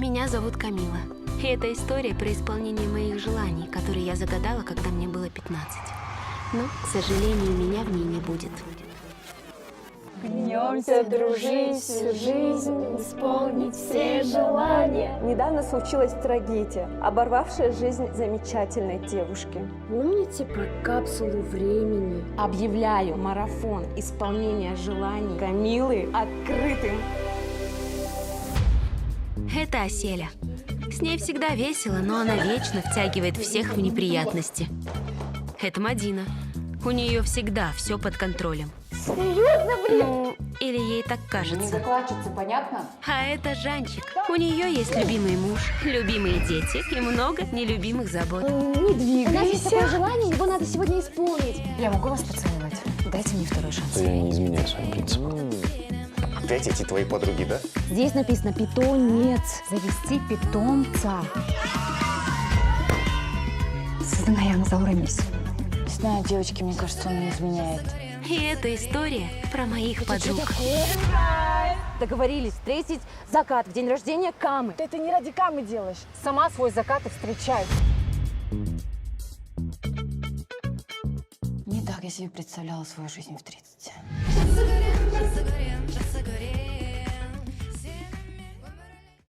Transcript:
Меня зовут Камила. И это история про исполнение моих желаний, которые я загадала, когда мне было 15. Но, к сожалению, меня в ней не будет. Клянемся дружить всю жизнь, исполнить все желания. Недавно случилась трагедия, оборвавшая жизнь замечательной девушки. Помните про капсулу времени? Объявляю марафон исполнения желаний Камилы открытым. Это Оселя. С ней всегда весело, но она вечно втягивает всех в неприятности. Это Мадина. У нее всегда все под контролем. Серьезно, блин? Ну, или ей так Не кажется. закладчица, понятно? А это Жанчик. У нее есть любимый муж, любимые дети и много нелюбимых забот. Не двигайся. У нас есть такое желание, его надо сегодня исполнить. Я могу вас поцеловать? Дайте мне второй шанс. Я не изменяю своим принципам. Опять эти твои подруги, да? Здесь написано питомец. Завести питомца. Создана за уровень. Не знаю, девочки, мне кажется, он не изменяет. И эта история про моих подруг. Договорились встретить закат в день рождения Камы. Ты это не ради Камы делаешь. Сама свой закат и встречай. Не так я себе представляла свою жизнь в 30.